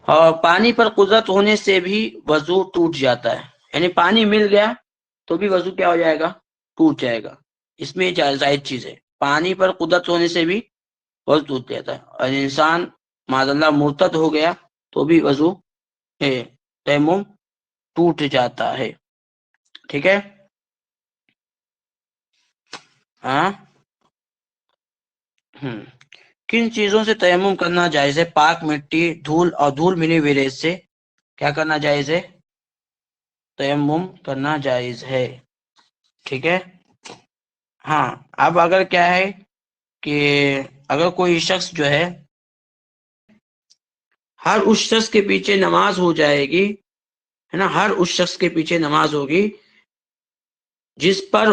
اور پانی پر قدرت ہونے سے بھی وضو ٹوٹ جاتا ہے، یعنی پانی مل گیا تو بھی وضو کیا ہو جائے گا؟ ٹوٹ جائے گا۔ اس میں زائد چیز ہے، پانی پر قدرت ہونے سے بھی وضو ٹوٹ جاتا ہے، اور انسان معاذ اللہ مرتد ہو گیا تو بھی وضو تیمم ٹوٹ جاتا ہے۔ ٹھیک ہے ہاں کن چیزوں سے تیمم کرنا جائز ہے؟ پاک مٹی، دھول اور دھول ملی ہوئی ریت سے کیا کرنا جائز ہے؟ تیمم کرنا جائز ہے۔ ٹھیک ہے ہاں اب اگر کیا ہے کہ اگر کوئی شخص جو ہے ہر اس شخص کے پیچھے نماز ہو جائے گی، ہے نا، ہر اس شخص کے پیچھے نماز ہوگی جس پر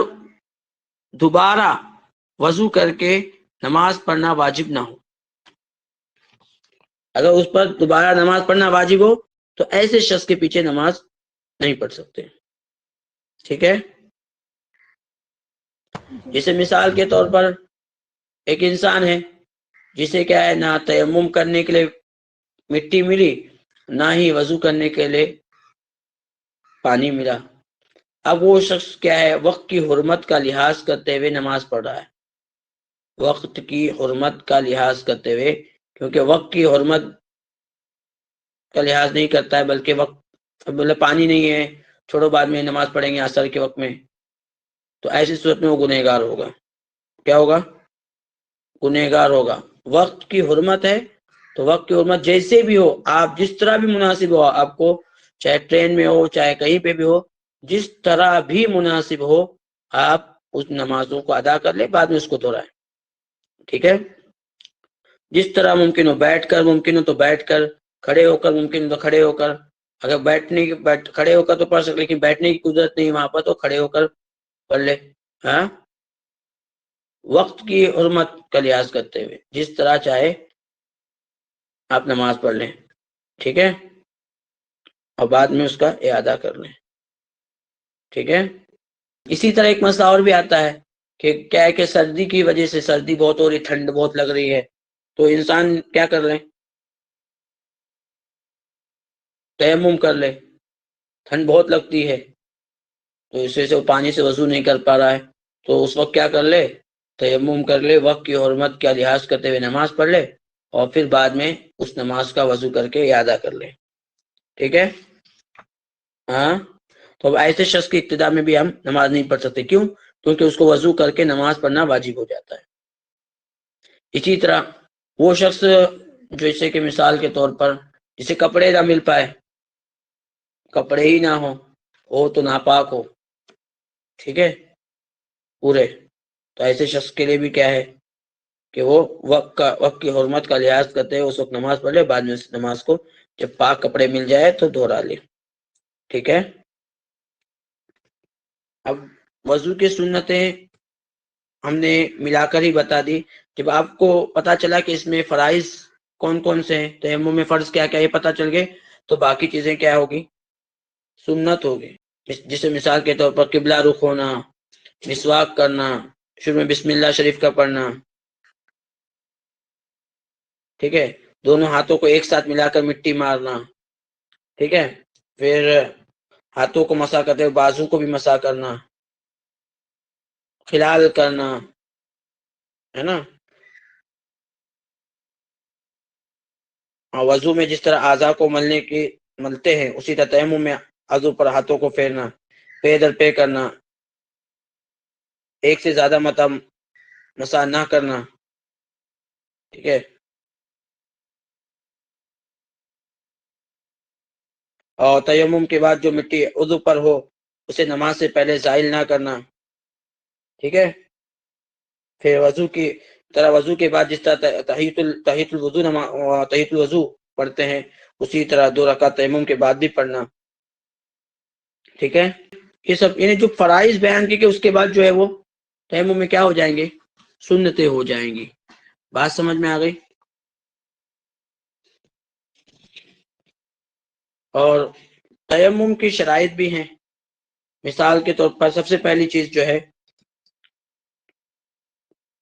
دوبارہ وضو کر کے نماز پڑھنا واجب نہ ہو، اگر اس پر دوبارہ نماز پڑھنا واجب ہو تو ایسے شخص کے پیچھے نماز نہیں پڑھ سکتے۔ ٹھیک ہے جیسے مثال کے طور پر ایک انسان ہے جسے کیا ہے، نہ تیمم کرنے کے لیے مٹی ملی، نہ ہی وضو کرنے کے لیے پانی ملا، اب وہ شخص کیا ہے، وقت کی حرمت کا لحاظ کرتے ہوئے نماز پڑھ رہا ہے، وقت کی حرمت کا لحاظ کرتے ہوئے، کیونکہ وقت کی حرمت کا لحاظ نہیں کرتا ہے، بلکہ وقت مطلب پانی نہیں ہے، چھوڑو بعد میں نماز پڑھیں گے عصر کے وقت میں، تو ایسی صورت میں وہ گنہگار ہوگا۔ کیا ہوگا؟ گنہگار ہوگا۔ وقت کی حرمت ہے تو وقت کی حرمت جیسے بھی ہو، آپ جس طرح بھی مناسب ہو آپ کو، چاہے ٹرین میں ہو چاہے کہیں پہ بھی ہو، جس طرح بھی مناسب ہو آپ اس نمازوں کو ادا کر لیں، بعد میں اس کو دہرائیں۔ ٹھیک ہے جس طرح ممکن ہو، بیٹھ کر ممکن ہو تو بیٹھ کر، کھڑے ہو کر ممکن ہو تو کھڑے ہو کر، اگر کھڑے ہو کر تو پڑھ سکتے لیکن بیٹھنے کی قدرت نہیں وہاں پر تو کھڑے ہو کر پڑھ لے۔ ہاں وقت کی حرمت کا لحاظ کرتے ہوئے جس طرح چاہے آپ نماز پڑھ لیں۔ ٹھیک ہے اور بعد میں اس کا اعادہ کر لیں۔ ٹھیک ہے اسی طرح ایک مسئلہ اور بھی آتا ہے کہ کیا ہے کہ سردی کی وجہ سے، سردی بہت ہو رہی، ٹھنڈ بہت لگ رہی ہے، تو انسان کیا کر لیں؟ تیمم کر لے، ٹھنڈ بہت لگتی ہے تو اس وجہ سے وہ پانی سے وضو نہیں کر پا رہا ہے، تو اس وقت کیا کر لے؟ تیمم کر لے، وقت کی حرمت کا لحاظ کرتے ہوئے نماز پڑھ لے، اور پھر بعد میں اس نماز کا وضو کر کے اعادہ کر لے۔ ٹھیک ہے ہاں تو اب ایسے شخص کی ابتدا میں بھی ہم نماز نہیں پڑھ سکتے، کیوں؟ کیونکہ اس کو وضو کر کے نماز پڑھنا واجب ہو جاتا ہے۔ اسی طرح وہ شخص جیسے کہ مثال کے طور پر جسے کپڑے نہ مل پائے، کپڑے ہی نہ ہو تو ناپاک ہو، ٹھیک ہے پورے، تو ایسے شخص کے لیے بھی کیا ہے کہ وہ وقت کی حرمت کا لحاظ کرتے ہیں، اس وقت نماز پڑھ لے، بعد میں اس نماز کو جب پاک کپڑے مل جائے تو دہرا لے۔ ٹھیک ہے اب وضو کی سنتیں ہم نے ملا کر ہی بتا دی۔ جب آپ کو پتا چلا کہ اس میں فرائض کون کون سے ہیں، تیمم میں فرض کیا کیا یہ پتا چل گئے، تو باقی چیزیں کیا ہوگی؟ سنت ہوگی۔ جسے مثال کے طور پر قبلہ رخ ہونا، مسواک کرنا، شروع میں بسم اللہ شریف کا پڑھنا، ٹھیک ہے دونوں ہاتھوں کو ایک ساتھ ملا کر مٹی مارنا، ٹھیک ہے پھر ہاتھوں کو مسح کرتے ہوئے بازو کو بھی مسح کرنا، خلال کرنا، ہے نا، اور وضو میں جس طرح اعضاء کو ملتے ہیں اسی طرح تیمم میں عضو پر ہاتھوں کو پھیرنا، پے در پے کرنا، ایک سے زیادہ مرتبہ مسح نہ کرنا، ٹھیک ہے اور تیمم کے بعد جو مٹی عضو پر ہو اسے نماز سے پہلے زائل نہ کرنا، ٹھیک ہے پھر وضو کے بعد جس طرح تحیۃ الوضو پڑھتے ہیں اسی طرح 2 رکعت تیمم کے بعد بھی پڑھنا۔ ٹھیک ہے یہ سب یعنی جو فرائض بیان کی کہ اس کے بعد جو ہے وہ تیمم میں کیا ہو جائیں گے؟ سنتیں ہو جائیں گی۔ بات سمجھ میں آ گئی؟ اور تیمم کی شرائط بھی ہیں، مثال کے طور پر سب سے پہلی چیز جو ہے،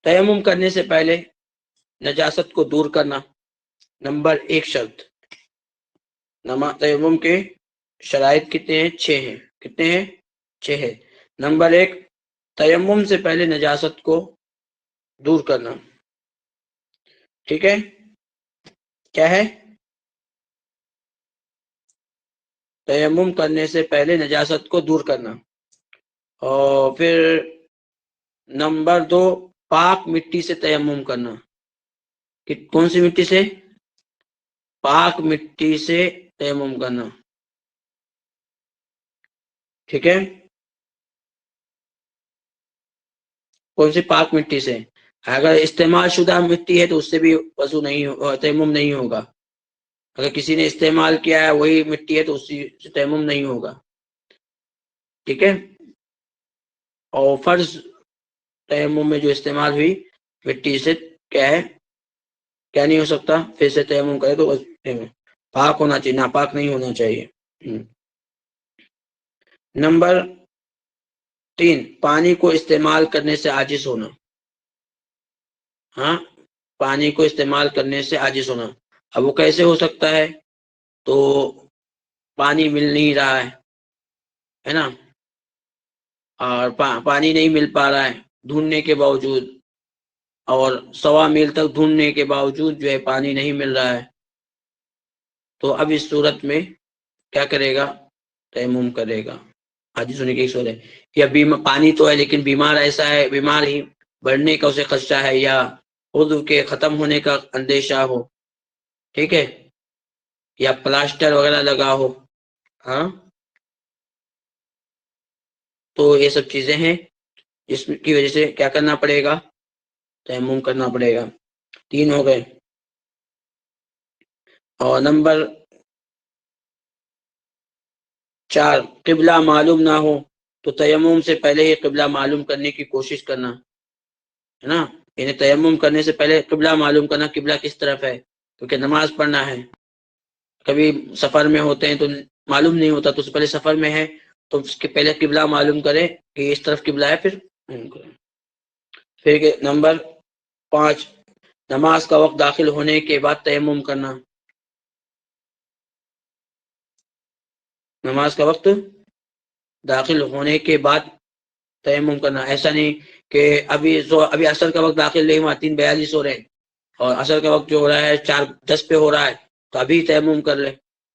تیمم کرنے سے پہلے نجاست کو دور کرنا، نمبر 1 شرط۔ تیمم کے شرائط کتنے ہیں؟ 6 ہیں. کتنے ہیں؟ 6 ہے. نمبر 1، تیمم سے پہلے نجاست کو دور کرنا. ٹھیک ہے، کیا ہے؟ تیمم کرنے سے پہلے نجاست کو دور کرنا. اور پھر نمبر 2، پاک مٹی سے تیمم کرنا. کون سی مٹی سے؟ پاک مٹی سے تیمم کرنا. ٹھیک ہے، کون سی؟ پاک مٹی سے. اگر استعمال شدہ مٹی ہے تو اس سے بھی وضو نہیں تیمم نہیں ہوگا. اگر کسی نے استعمال کیا ہے وہی مٹی ہے تو اس سے تیمم نہیں ہوگا. ٹھیک ہے. اور فرض تیمم میں جو استعمال ہوئی مٹی سے کیا ہے؟ کیا نہیں ہو سکتا؟ پھر سے تیمم کرے تو پاک ہونا چاہیے، ناپاک نہیں ہونا چاہیے. نمبر 3، پانی کو استعمال کرنے سے عاجز ہونا. ہاں، پانی کو استعمال کرنے سے عاجز ہونا. اب وہ کیسے ہو سکتا ہے؟ تو پانی مل نہیں رہا ہے نا، اور پانی نہیں مل پا رہا ہے ڈھونڈنے کے باوجود، اور 1.25 میل تک ڈھونڈنے کے باوجود جو ہے پانی نہیں مل رہا ہے. تو اب اس صورت میں کیا کرے گا؟ تیمم کرے گا. عاجز ہونے کی ایک صورت ہے، یا پانی تو ہے لیکن بیمار ایسا ہے، بیمار ہی بڑھنے کا اسے خدشہ ہے، یا عضو کے ختم ہونے کا اندیشہ ہو. ٹھیک ہے، یا پلاسٹر وغیرہ لگا ہو. ہاں، تو یہ سب چیزیں ہیں جس کی وجہ سے کیا کرنا پڑے گا؟ تیمم کرنا پڑے گا. 3 ہو گئے. اور نمبر 4، قبلہ معلوم نہ ہو تو تیمم سے پہلے ہی قبلہ معلوم کرنے کی کوشش کرنا ہے نا. یعنی تیمم کرنے سے پہلے قبلہ معلوم کرنا، قبلہ کس طرف ہے، کیونکہ نماز پڑھنا ہے. کبھی سفر میں ہوتے ہیں تو معلوم نہیں ہوتا، تو اس سے پہلے سفر میں ہے تو اس کے پہلے قبلہ معلوم کرے کہ اس طرف قبلہ ہے، پھر نمبر 5، نماز کا وقت داخل ہونے کے بعد تیمم کرنا. نماز کا وقت داخل ہونے کے بعد تیمم کرنا. ایسا نہیں کہ ابھی عصر کا وقت داخل نہیں ہوا، 3:42 ہو رہے ہیں اور عصر کا وقت جو ہو رہا ہے 4:10 پہ ہو رہا ہے تو ابھی تیمم کر لے،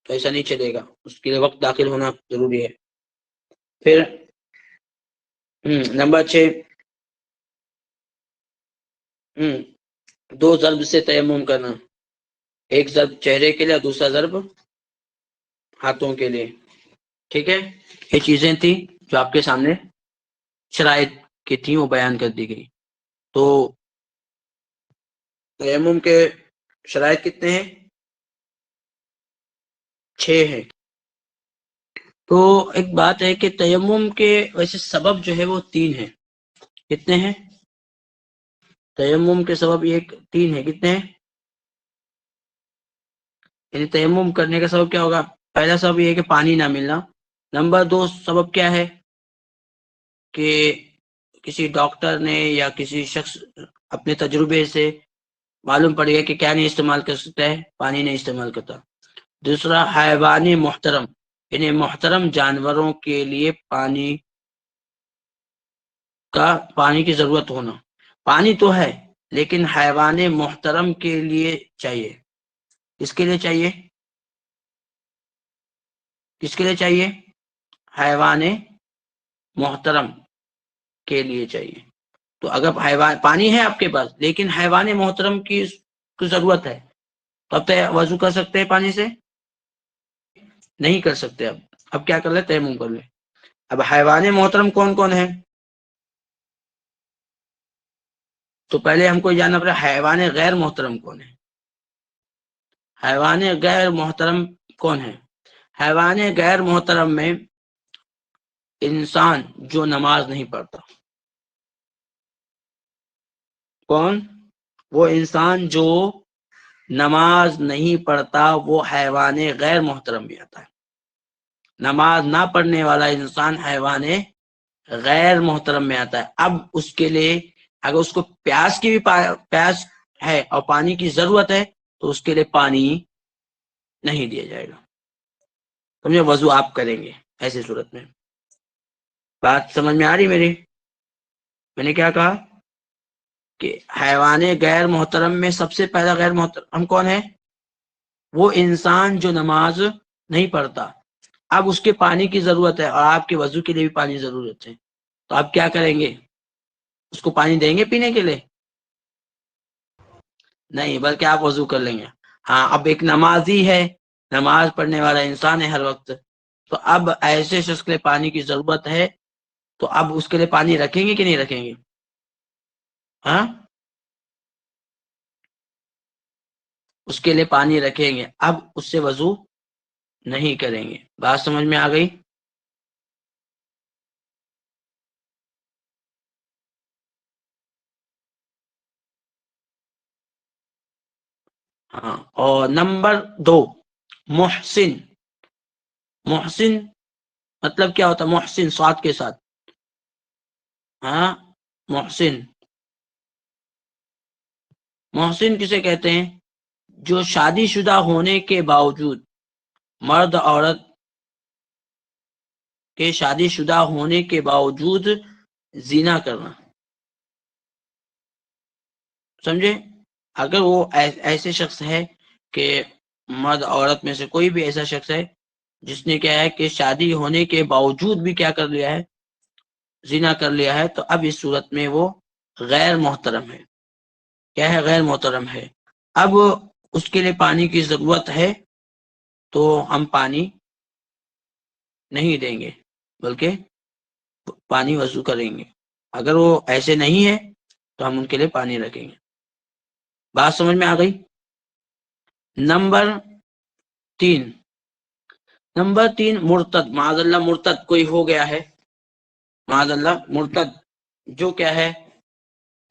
تو ایسا نہیں چلے گا. اس کے لیے وقت داخل ہونا ضروری ہے. پھر نمبر 6، 2 ضرب سے تیمم کرنا. ایک ضرب چہرے کے لیے اور دوسرا ضرب ہاتھوں کے لیے. ٹھیک ہے، یہ چیزیں تھیں جو آپ کے سامنے شرائط کی تھیں، وہ بیان کر دی گئی. تو تیمم کے شرائط کتنے ہیں؟ 6 ہیں. تو ایک بات ہے کہ تیمم کے ویسے سبب جو ہے وہ 3 ہیں. کتنے ہیں؟ تیمم کے سبب 3 ہیں. کتنے ہیں؟ یعنی تیمم کرنے کا سبب کیا ہوگا؟ پہلا سبب یہ ہے کہ پانی نہ ملنا. نمبر 2 سبب کیا ہے؟ کہ کسی ڈاکٹر نے یا کسی شخص اپنے تجربے سے معلوم پڑ گیا کہ کیا نہیں استعمال کر سکتا ہے؟ پانی نہیں استعمال کرتا. دوسرا حیوان محترم، یعنی محترم جانوروں کے لیے پانی کی ضرورت ہونا. پانی تو ہے لیکن حیوان محترم کے لیے چاہیے. کس کے لیے چاہیے؟ کس کے لیے چاہیے؟ حیوان محترم کے لیے چاہیے. تو اگر پانی ہے آپ کے پاس لیکن حیوان محترم کی ضرورت ہے تو اب وضو کر سکتے ہیں پانی سے؟ نہیں کر سکتے. اب کیا کر لیں؟ تیمم کر لیں. اب حیوان محترم کون کون ہے؟ تو پہلے ہم کو جاننا پڑا حیوان غیر محترم کون ہے. حیوان غیر محترم کون ہے؟ حیوان غیر محترم میں انسان جو نماز نہیں پڑھتا. کون؟ وہ انسان جو نماز نہیں پڑھتا وہ حیوان غیر محترم میں آتا ہے. نماز نہ پڑھنے والا انسان حیوان غیر محترم میں آتا ہے. اب اس کے لیے اگر اس کو پیاس ہے اور پانی کی ضرورت ہے تو اس کے لیے پانی نہیں دیا جائے گا. سمجھے، وضو آپ کریں گے ایسی صورت میں. بات سمجھ میں آ رہی میری؟ میں نے کیا کہا کہ حیوان غیر محترم میں سب سے پہلا غیر محترم کون ہے؟ وہ انسان جو نماز نہیں پڑھتا. اب اس کے پانی کی ضرورت ہے اور آپ کے وضو کے لیے بھی پانی ضرورت ہے، تو آپ کیا کریں گے؟ اس کو پانی دیں گے پینے کے لیے؟ نہیں، بلکہ آپ وضو کر لیں گے. ہاں، اب ایک نمازی ہے، نماز پڑھنے والا انسان ہے ہر وقت، تو اب ایسے شخص کے لیے پانی کی ضرورت ہے، تو اب اس کے لیے پانی رکھیں گے کہ نہیں رکھیں گے؟ ہاں، اس کے لیے پانی رکھیں گے. اب اس سے وضو نہیں کریں گے. بات سمجھ میں آ گئی؟ ہاں. اور نمبر 2، محسن. محسن مطلب کیا ہوتا ہے؟ محسن صاد کے ساتھ. ہاں، محسن. محسن کسے کہتے ہیں؟ جو شادی شدہ ہونے کے باوجود، مرد عورت کے شادی شدہ ہونے کے باوجود زنا کرنا. سمجھے؟ اگر وہ ایسے شخص ہے کہ مرد عورت میں سے کوئی بھی ایسا شخص ہے جس نے کیا ہے کہ شادی ہونے کے باوجود بھی کیا کر لیا ہے؟ زنا کر لیا ہے، تو اب اس صورت میں وہ غیر محترم ہے. کیا ہے؟ غیر محترم ہے. اب اس کے لیے پانی کی ضرورت ہے، تو ہم پانی نہیں دیں گے، بلکہ پانی وضو کریں گے. اگر وہ ایسے نہیں ہے تو ہم ان کے لیے پانی رکھیں گے. بات سمجھ میں آ گئی؟ نمبر 3، مرتد. معاذ اللہ مرتد کوئی ہو گیا ہے، معاذ اللہ مرتد. جو کیا ہے؟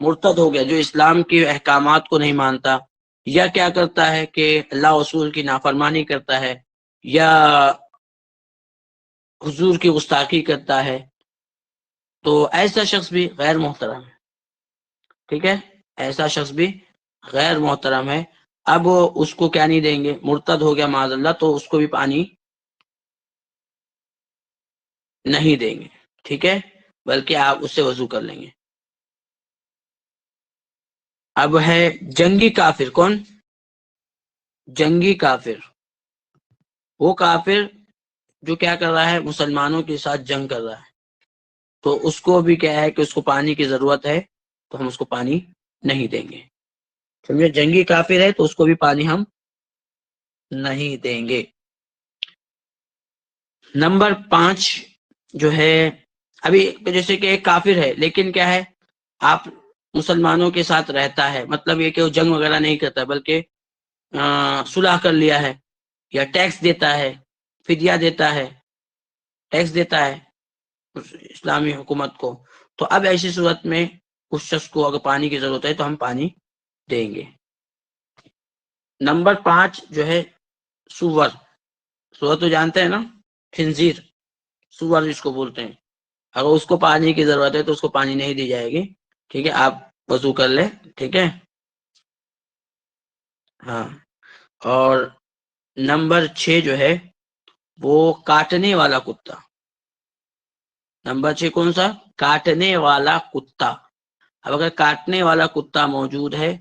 مرتد ہو گیا، جو اسلام کے احکامات کو نہیں مانتا، یا کیا کرتا ہے کہ اللہ رسول کی نافرمانی کرتا ہے، یا حضور کی گستاخی کرتا ہے، تو ایسا شخص بھی غیر محترم ہے. ٹھیک ہے، ایسا شخص بھی غیر محترم ہے. اب اس کو کیا نہیں دیں گے؟ مرتد ہو گیا معاذ اللہ، تو اس کو بھی پانی نہیں دیں گے. ٹھیک ہے، بلکہ آپ اس سے وضو کر لیں گے. اب ہے جنگی کافر. کون؟ جنگی کافر. وہ کافر جو کیا کر رہا ہے؟ مسلمانوں کے ساتھ جنگ کر رہا ہے، تو اس کو بھی کیا ہے کہ اس کو پانی کی ضرورت ہے، تو ہم اس کو پانی نہیں دیں گے. سمجھے؟ جنگی کافر ہے تو اس کو بھی پانی ہم نہیں دیں گے. نمبر 5 جو ہے، ابھی جیسے کہ ایک کافر ہے لیکن کیا ہے؟ آپ مسلمانوں کے ساتھ رہتا ہے، مطلب یہ کہ وہ جنگ وغیرہ نہیں کرتا، بلکہ صلح کر لیا ہے، یا ٹیکس دیتا ہے، فدیہ دیتا ہے، ٹیکس دیتا ہے اسلامی حکومت کو. تو اب ایسی صورت میں اس شخص کو اگر پانی کی ضرورت ہے تو ہم پانی دیں گے. نمبر 5 جو ہے سور. سور تو جانتے ہیں نا؟ خنزیر، سور جس کو بولتے ہیں. اگر اس کو پانی کی ضرورت ہے تو اس کو پانی نہیں دی جائے گی. ٹھیک ہے، آپ وضو کر لیں. ٹھیک ہے، ہاں. اور نمبر 6 جو ہے وہ کاٹنے والا کتا. نمبر 6 کون سا؟ کاٹنے والا کتا. اب اگر کاٹنے والا کتا موجود ہے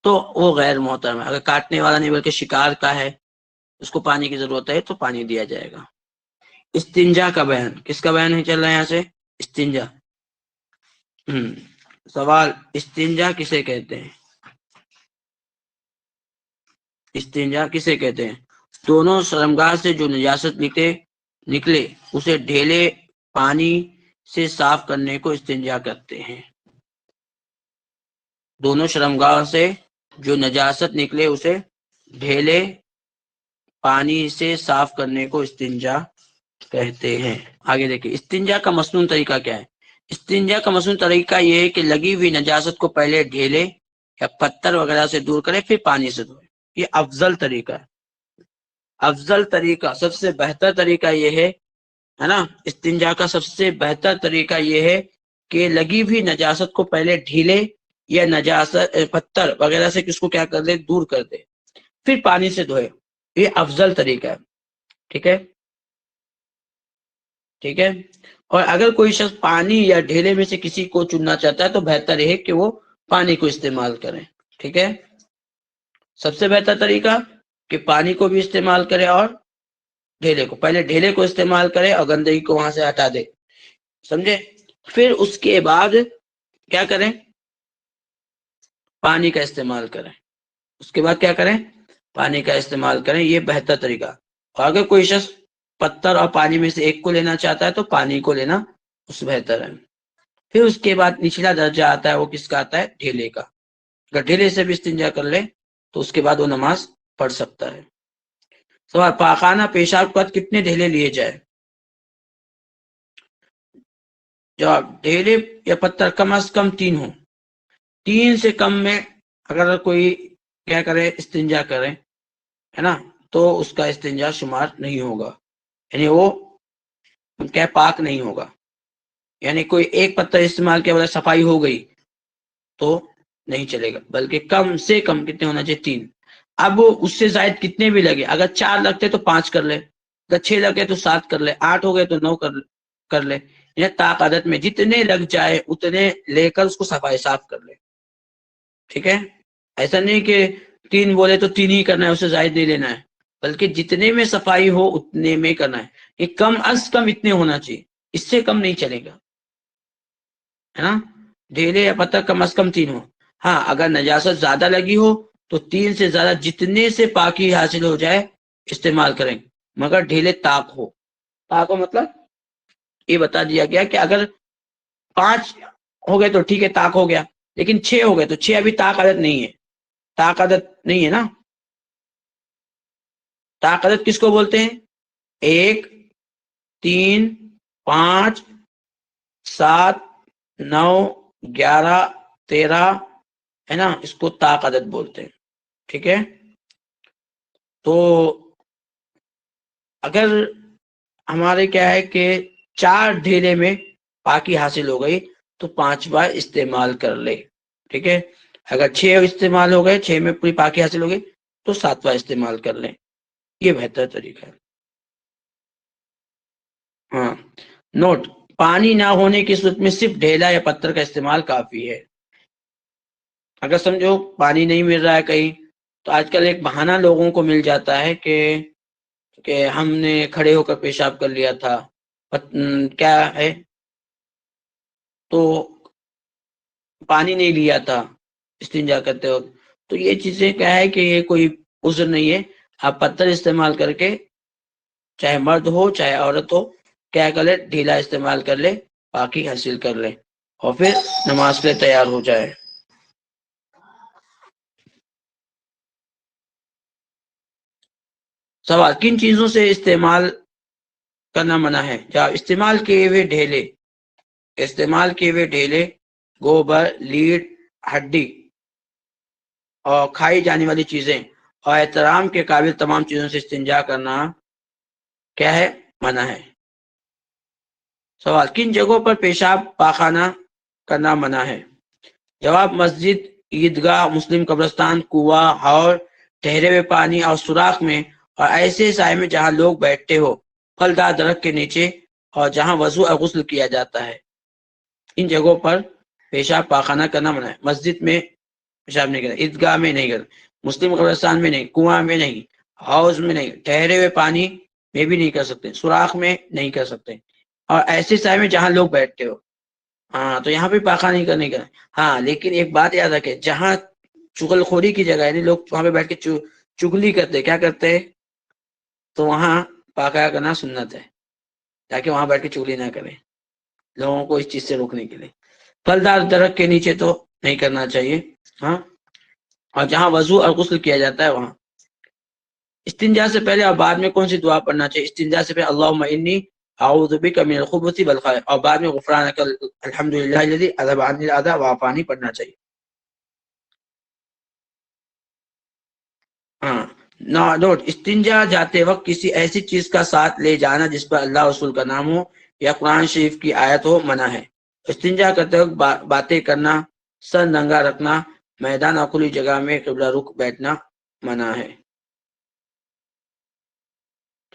تو وہ غیر محترم ہے. اگر کاٹنے والا نہیں بلکہ شکار کا ہے، اس کو پانی کی ضرورت ہے تو پانی دیا جائے گا. استنجا کا بیان. کس کا بیان ہے چل رہا ہے یہاں سے؟ استنجا. سوال، استنجا کسے کہتے ہیں؟ استنجا کسے کہتے ہیں؟ دونوں شرمگاہ سے جو نجاست نکلے اسے ڈھیلے پانی سے صاف کرنے کو استنجا کرتے ہیں. دونوں شرمگاہ سے جو نجاست نکلے اسے ڈھیلے پانی سے صاف کرنے کو استنجا کہتے ہیں. آگے دیکھیں، استنجا کا مصنون طریقہ کیا ہے؟ استنجا کا مصنون طریقہ یہ ہے کہ لگی ہوئی نجاست کو پہلے ڈھیلے یا پتھر وغیرہ سے دور کرے، پھر پانی سے دھوئے. یہ افضل طریقہ ہے. افضل طریقہ، سب سے بہتر طریقہ یہ ہے نا، استنجا کا سب سے بہتر طریقہ یہ ہے کہ لگی ہوئی نجاست کو پہلے ڈھیلے یا نجاست پتھر وغیرہ سے کس کو کیا کر دے؟ دور کر دے، پھر پانی سے دھوئے. یہ افضل طریقہ ہے. ٹھیک ہے، ٹھیک ہے. اور اگر کوئی شخص پانی یا ڈھیلے میں سے کسی کو چننا چاہتا ہے تو بہتر ہے کہ وہ پانی کو استعمال کریں. ٹھیک ہے، سب سے بہتر طریقہ کہ پانی کو بھی استعمال کرے اور ڈھیلے کو. پہلے ڈھیلے کو استعمال کرے اور گندگی کو وہاں سے ہٹا دے، سمجھے. پھر اس کے بعد کیا کریں؟ پانی کا استعمال کریں. اس کے بعد کیا کریں؟ پانی کا استعمال کریں. یہ بہتر طریقہ. اور اگر کوئی شخص پتھر اور پانی میں سے ایک کو لینا چاہتا ہے تو پانی کو لینا اس بہتر ہے. پھر اس کے بعد نچلا درجہ آتا ہے، وہ کس کا آتا ہے؟ ڈھیلے کا. اگر ڈھیلے سے بھی استنجا کر لے تو اس کے بعد وہ نماز پڑھ سکتا ہے. سوال: پاخانہ پیشاب کا کتنے ڈھیلے لیے جائے؟ جواب: ڈھیلے یا پتھر کم از کم 3 ہوں. 3 سے کم میں اگر کوئی کیا کرے؟ استنجا کرے، ہے نا، تو اس کا استنجا شمار نہیں ہوگا، یعنی وہ کیا پاک نہیں ہوگا. یعنی کوئی ایک پتھر استعمال کیا بولے صفائی ہو گئی تو نہیں چلے گا، بلکہ کم سے کم کتنے ہونا چاہیے؟ 3. اب اس سے زائد کتنے بھی لگے، اگر 4 لگتے تو 5 کر لے، اگر 6 لگے تو 7 کر لے، 8 ہو گئے تو 9 کر لے. یعنی طاق عدد میں جتنے لگ جائے اتنے لے کر اس کو صفائی صاف کر لے. ٹھیک ہے، ایسا نہیں کہ 3 بولے تو 3 ہی کرنا ہے، اس سے زائد نہیں لینا ہے، بلکہ جتنے میں صفائی ہو اتنے میں کرنا ہے. یہ کم از کم اتنے ہونا چاہیے، اس سے کم نہیں چلے گا، ہے نا. ڈھیلے یا پتھر کم از کم 3 ہو. ہاں اگر نجاست زیادہ لگی ہو تو 3 سے زیادہ جتنے سے پاکی حاصل ہو جائے استعمال کریں، مگر ڈھیلے طاق ہو. طاق ہو مطلب یہ بتا دیا گیا کہ اگر 5 ہو گئے تو ٹھیک ہے، طاق ہو گیا، لیکن 6 ہو گئے تو 6 ابھی طاق عدد نہیں ہے. طاق عدد نہیں ہے نا. طاق عدد کس کو بولتے ہیں؟ 1 3 5 7 9 11 13، ہے نا، اس کو طاق عدد بولتے ہیں. ٹھیک ہے، تو اگر ہمارے کیا ہے کہ 4 ڈھیلے میں پاکی حاصل ہو گئی تو 5 بار استعمال کر لے. ٹھیک ہے، اگر 6 استعمال ہو گئے، 6 میں پوری پاکی حاصل ہو گئی تو 7 بار استعمال کر لیں. یہ بہتر طریقہ ہے. ہاں، نوٹ: پانی نہ ہونے کی صورت میں صرف ڈھیلا یا پتھر کا استعمال کافی ہے. اگر سمجھو پانی نہیں مل رہا ہے کہیں، تو آج کل ایک بہانہ لوگوں کو مل جاتا ہے کہ ہم نے کھڑے ہو کر پیشاب کر لیا تھا. کیا ہے؟ تو پانی نہیں لیا تھا استنجا کرتے وقت. تو یہ چیزیں کیا ہے کہ یہ کوئی عذر نہیں ہے. آپ پتھر استعمال کر کے، چاہے مرد ہو چاہے عورت ہو، کیا کر لے؟ ڈھیلا استعمال کر لے، پاکی حاصل کر لے اور پھر نماز کے تیار ہو جائے. سوال: کن چیزوں سے استعمال کرنا منع ہے؟ جواب: استعمال کیے ہوئے ڈھیلے، گوبر، لیڈ، ہڈی اور کھائی جانے والی چیزیں اور احترام کے قابل تمام چیزوں سے استنجا کرنا کیا ہے؟ منع ہے. سوال: کن جگہوں پر پیشاب پاخانہ کرنا منع ہے؟ جواب: مسجد، عیدگاہ، مسلم قبرستان، کنواں، حوض، ٹھہرے ہوئے پانی اور سوراخ میں، اور ایسے سائے میں جہاں لوگ بیٹھتے ہو، پھلدار درخت کے نیچے، اور جہاں وضو اور غسل کیا جاتا ہے. ان جگہوں پر پیشاب پاخانہ کرنا منع ہے. مسجد میں پیشاب نہیں کرنا، عیدگاہ میں نہیں کرنا، مسلم قبرستان میں نہیں، کنواں میں نہیں، حوض میں نہیں، ٹھہرے ہوئے پانی میں بھی نہیں کر سکتے، سوراخ میں نہیں کر سکتے، اور ایسے سائے میں جہاں لوگ بیٹھتے ہو. ہاں تو یہاں پہ پاخانہ نہیں کرنے کا. ہاں لیکن ایک بات یاد رکھے، جہاں چغل خوری کی جگہ، یعنی لوگ وہاں پہ بیٹھ کے چگلی کرتے، کیا کرتے ہیں، تو وہاں پاخانہ کرنا سنت ہے، تاکہ وہاں بیٹھ کے چگلی نہ کریں، لوگوں کو اس چیز سے روکنے کے لیے. پھلدار درخت کے نیچے تو نہیں کرنا چاہیے. ہاں، اور جہاں وضو اور غسل کیا جاتا ہے وہاں. استنجا سے پہلے اور بعد میں کون سی دعا پڑھنا چاہیے؟ استنجا سے پہلے اللہم انی اعوذ بک من الخبث والخبائث، اور بعد میں غفرانک الحمدللہ الذی اذهب عنی الاذى وعافانی پڑھنا چاہیے. ہاں، نوٹ: استنجا جاتے وقت کسی ایسی چیز کا ساتھ لے جانا جس پر اللہ رسول کا نام ہو یا قرآن شریف کی آیت ہو منع ہے. استنجا کرتے وقت باتیں کرنا، سر ننگا رکھنا، میدان اور کھلی جگہ میں قبلہ رخ بیٹھنا منع ہے.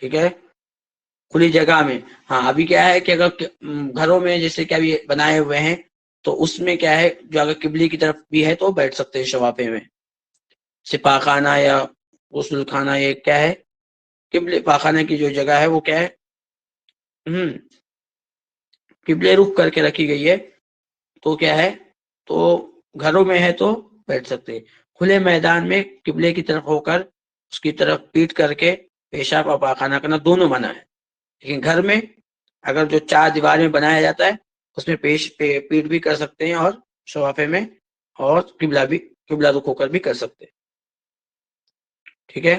ٹھیک ہے. کھلی جگہ میں. ہاں ابھی کیا ہے کہ اگر گھروں میں جیسے کہ ابھی بنائے ہوئے ہیں تو اس میں کیا ہے جو اگر قبلے کی طرف بھی ہے تو بیٹھ سکتے ہیں شوافے میں. سپا خانہ یا غسل خانہ یہ کیا ہے قبلے پاخانہ کی جو جگہ ہے وہ کیا ہے قبلے رخ کر کے رکھی گئی ہے. تو کیا ہے تو گھروں میں ہے تو بیٹھ سکتے ہیں. کھلے میدان میں قبلے کی طرف ہو کر اس کی طرف پیٹ کر کے پیشاب اور پاخانہ کرنا دونوں منع ہے. لیکن گھر میں اگر جو 4 دیوار میں بنایا جاتا ہے اس میں پیٹ بھی کر سکتے ہیں اور شوافے میں اور قبلہ رخ ہو کر بھی کر سکتے ہیں. ٹھیک ہے.